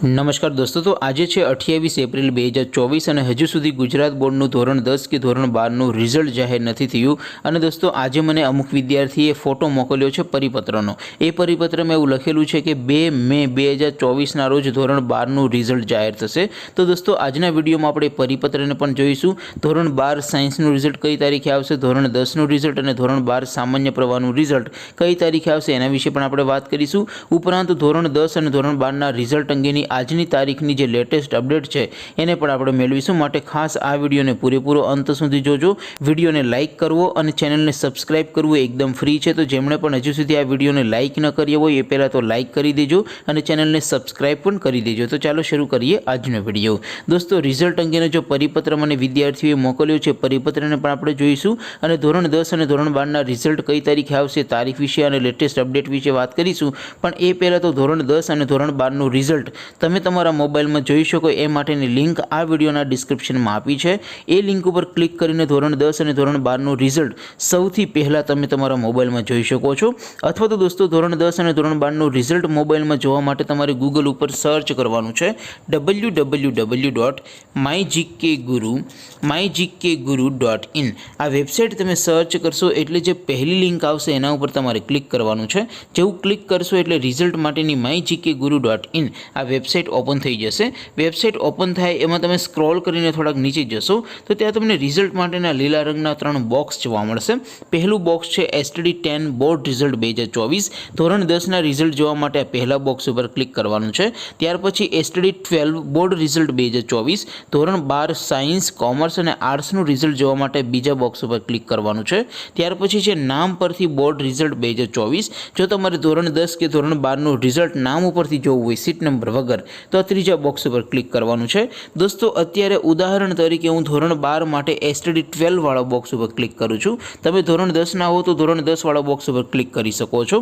नमस्कार दोस्तों, तो आज है 28 एप्रिल 2024 और हजू सुधी गुजरात बोर्डનું ધોરણ 10 કે ધોરણ 12નું રિઝલ્ટ જાહેર નથી થયું। અને દોસ્તો આજે મને અમુક વિદ્યાર્થીએ ફોટો મોકલ્યો છે પરિપત્રનો। એ પરિપત્રમાં એવું લખેલું છે કે 2 મે 2024ના રોજ ધોરણ 12નું રિઝલ્ટ જાહેર થશે। તો દોસ્તો આજના વિડીયોમાં આપણે પરિપત્રને પણ જોઈશું। ધોરણ 12 સાયન્સનું રિઝલ્ટ કઈ તારીખે આવશે, ધોરણ 10નું રિઝલ્ટ અને ધોરણ 12 સામાન્ય પ્રવાહનું રિઝલ્ટ કઈ તારીખે આવશે એના વિશે પણ આપણે વાત કરીશું। ઉપરાંત ધોરણ 10 અને ધોરણ 12ના રિઝલ્ટ અંગેની આજની તારીખની જે લેટેસ્ટ અપડેટ છે એને પણ આપણે મેળવીશું। માટે ખાસ આ વિડીયોને પૂરેપૂરો અંત સુધી જોજો। વિડીયોને લાઇક કરવો અને ચેનલને સબસ્ક્રાઇબ કરવું એકદમ ફ્રી છે। તો જેમણે પણ હજુ સુધી આ વિડીયોને લાઇક ન કર્યો હોય એ પહેલાં તો લાઇક કરી દેજો અને ચેનલને સબસ્ક્રાઇબ પણ કરી દેજો। તો ચાલો શરૂ કરીએ આજનો વિડીયો। દોસ્તો રિઝલ્ટ અંગેનો જો પરિપત્ર મને વિદ્યાર્થીઓએ મોકલ્યો છે પરિપત્રને પણ આપણે જોઈશું અને ધોરણ 10 અને ધોરણ 12ના રિઝલ્ટ કઈ તારીખે આવશે તારીખ વિશે અને લેટેસ્ટ અપડેટ વિશે વાત કરીશું। પણ એ પહેલાં તો ધોરણ 10 અને ધોરણ 12નું રિઝલ્ટ તમે તમારા મોબાઈલમાં જોઈ શકો એ માટેની લિંક આ વિડીયોના ડિસ્ક્રિપ્શનમાં આપી છે। એ લિંક ઉપર ક્લિક કરીને ધોરણ 10 અને ધોરણ 12નું રિઝલ્ટ સૌથી પહેલાં તમે તમારા મોબાઈલમાં જોઈ શકો છો। અથવા તો દોસ્તો ધોરણ 10 અને ધોરણ 12નું રિઝલ્ટ મોબાઈલમાં જોવા માટે તમારે ગૂગલ ઉપર સર્ચ કરવાનું છે www.mygkguru.in। આ વેબસાઇટ તમે સર્ચ કરશો એટલે જે પહેલી લિંક આવશે એના ઉપર તમારે ક્લિક કરવાનું છે। જેવું ક્લિક કરશો એટલે રિઝલ્ટ માટેની mygkguru.in આ વેબસાઇટ ઓપન થઈ જશે। વેબસાઇટ ઓપન થાય એમાં તમે સ્ક્રોલ કરીને થોડાક નીચે જશો તો ત્યાં તમને રિઝલ્ટ માટેના લીલા રંગના 3 બોક્સ જોવા મળશે। પહેલું બોક્સ છે STD 10 બોર્ડ રિઝલ્ટ 2024। ધોરણ 10ના રિઝલ્ટ જોવા માટે આ પહેલા બોક્સ ઉપર ક્લિક કરવાનું છે। ત્યાર પછી STD 12 બોર્ડ રિઝલ્ટ 2024। ધોરણ 12 સાયન્સ, કોમર્સ અને આર્ટ્સનું રિઝલ્ટ જોવા માટે બીજા બોક્સ ઉપર ક્લિક કરવાનું છે। ત્યાર પછી છે નામ પરથી બોર્ડ રિઝલ્ટ 2024। જો તમારે ધોરણ 10 કે ધોરણ 12નું રિઝલ્ટ નામ ઉપરથી જોવું હોય સીટ નંબર વગર તો ત્રીજા બોક્સ ઉપર ક્લિક કરવાનું છે। દોસ્તો અત્યારે ઉદાહરણ તરીકે હું ધોરણ 12 માટે STD 12 વાળા બોક્સ ઉપર ક્લિક કરું છું। તમે ધોરણ 10 ના હો તો ધોરણ 10 વાળા બોક્સ ઉપર ક્લિક કરી શકો છો।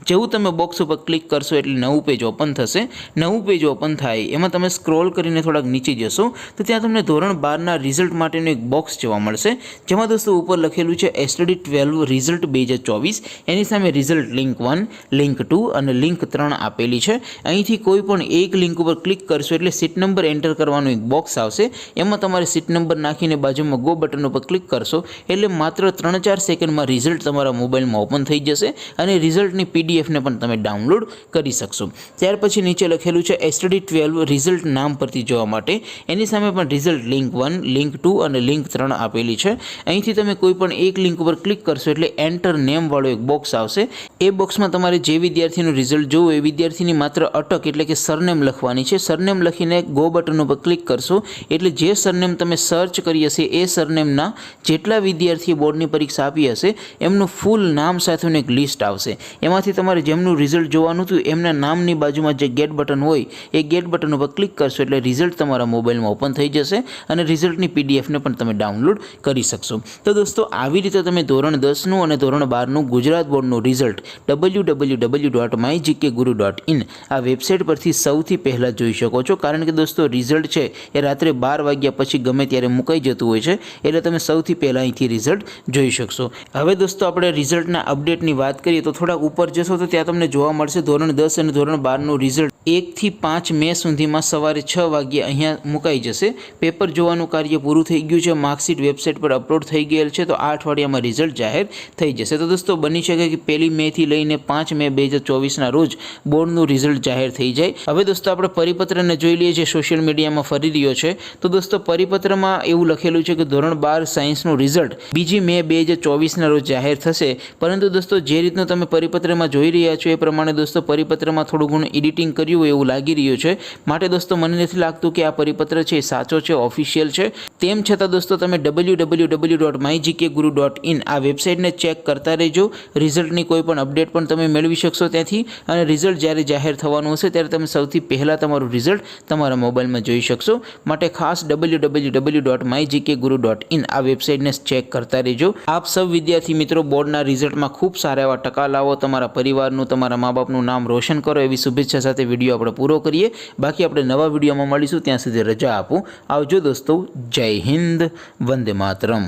જેવું તમે બોક્સ ઉપર ક્લિક કરશો એટલે નવું પેજ ઓપન થશે। નવું પેજ ઓપન થાય એમાં તમે સ્ક્રોલ કરીને થોડાક નીચે જશો તો ત્યાં તમને ધોરણ 12ના રિઝલ્ટ માટેનું એક બોક્સ જોવા મળશે જેમાં દોસ્તો ઉપર લખેલું છે STD 12 રિઝલ્ટ 2024। એની સામે રિઝલ્ટ લિંક 1, લિંક 2 અને લિંક 3 આપેલી છે। અહીંથી કોઈ પણ એક લિંક ઉપર ક્લિક કરશો એટલે સીટ નંબર એન્ટર કરવાનું એક બોક્સ આવશે। એમાં તમારે સીટ નંબર નાખીને બાજુમાં ગો બટન ઉપર ક્લિક કરશો એટલે માત્ર 3-4 સેકન્ડમાં રિઝલ્ટ તમારા મોબાઈલમાં ઓપન થઈ જશે અને રિઝલ્ટની પીડીએફને પણ તમે ડાઉનલોડ કરી શકશો। ત્યાર પછી નીચે લખેલું છે STD 12 રિઝલ્ટ નામ પરથી જોવા માટે એની સામે પણ રિઝલ્ટ લિંક 1, લિંક 2 અને લિંક 3 આપેલી છે। અહીંથી તમે કોઈ પણ એક લિંક ઉપર ક્લિક કરશો એટલે એન્ટર નેમ વાળો એક બોક્સ આવશે। એ બોક્સમાં તમારે જે વિદ્યાર્થીનું રિઝલ્ટ જોવું એ વિદ્યાર્થીની માત્ર અટક એટલે કે સરનેમ લખવાની છે। સરનેમ લખીને ગો બટન ઉપર ક્લિક કરશો એટલે જે સરનેમ તમે સર્ચ કરી હશે એ સરનેમના જેટલા વિદ્યાર્થીએ બોર્ડની પરીક્ષા આપી હશે એમનું ફૂલ નામ સાથેનું એક લિસ્ટ આવશે। એમાંથી તમારે જેમનું રિઝલ્ટ જોવાનું હતું એમના નામની બાજુમાં જે ગેટ બટન હોય એ ગેટ બટન ઉપર ક્લિક કરશો એટલે રિઝલ્ટ તમારા મોબાઈલમાં ઓપન થઈ જશે અને રિઝલ્ટની પીડીએફને પણ તમે ડાઉનલોડ કરી શકશો। તો દોસ્તો આવી રીતે તમે ધોરણ 10નું અને ધોરણ 12નું ગુજરાત બોર્ડનું રિઝલ્ટ www.mygkguru.in આ વેબસાઇટ પરથી સૌથી પહેલાં જોઈ શકો છો। કારણ કે દોસ્તો રિઝલ્ટ છે એ રાત્રે 12 વાગ્યા પછી ગમે ત્યારે મુકાઈ જતું હોય છે એટલે તમે સૌથી પહેલાં અહીંથી રિઝલ્ટ જોઈ શકશો। હવે દોસ્તો આપણે રિઝલ્ટના અપડેટની વાત કરીએ તો થોડાક ઉપર જશો તો ત્યાં તમને જોવા મળશે ધોરણ 10 અને ધોરણ 12નું રિઝલ્ટ 1 થી 5 મે સુધીમાં સવારે 6 વાગ્યે અહીંયા મુકાઈ જશે। પેપર જોવાનું કાર્ય પૂરું થઈ ગયું છે। માર્કશીટ વેબસાઇટ પર અપલોડ થઈ ગયેલ છે તો 8 અઠવાડિયામાં રિઝલ્ટ જાહેર થઈ જશે। તો દોસ્તો બની શકે કે 1 મે થી લઈને 5 મે 2024ના રોજ બોર્ડનું રિઝલ્ટ જાહેર થઈ જાય। હવે દોસ્તો આપણે પરિપત્રને જોઈ લઈએ જે સોશિયલ મીડિયામાં ફરી રહ્યો છે। તો દોસ્તો પરિપત્રમાં એવું લખેલું છે કે ધોરણ 12 સાયન્સનું રિઝલ્ટ 2 મે 2024ના રોજ જાહેર થશે। પરંતુ દોસ્તો જે રીતનું તમે પરિપત્રમાં જોઈ રહ્યા છો એ પ્રમાણે દોસ્તો પરિપત્રમાં થોડું ઘણું એડિટિંગ કર્યું હોય એવું લાગી રહ્યું છે। માટે દોસ્તો મને નથી લાગતું કે આ પરિપત્ર છે એ સાચો છે, ઓફિશિયલ છે। તેમ છતાં દોસ્તો તમે www.mygkguru.in આ વેબસાઇટને ચેક કરતા રહેજો। રિઝલ્ટની કોઈ પણ અપડેટ પણ તમે મેળવી શકશો ત્યાંથી અને રિઝલ્ટ જ્યારે જાહેર થવાનું હશે ત્યારે તમે સૌથી પહેલાં તમારું રિઝલ્ટ તમારા મોબાઈલમાં જોઈ શકશો। માટે ખાસ www.mygkguru.in આ વેબસાઇટને ચેક કરતા રહેજો। આપ સૌ વિદ્યાર્થી મિત્રો બોર્ડના રિઝલ્ટમાં ખૂબ સારા એવા ટકા લાવો, તમારા પરિવારનું, તમારા મા બાપનું નામ રોશન કરો એવી શુભેચ્છા સાથે વિડીયો આપણે પૂરો કરીએ। બાકી આપણે નવા વિડીયોમાં મળીશું, ત્યાં સુધી રજા આપો। આવજો દોસ્તો, જય હિન્દ, વંદે માતરમ।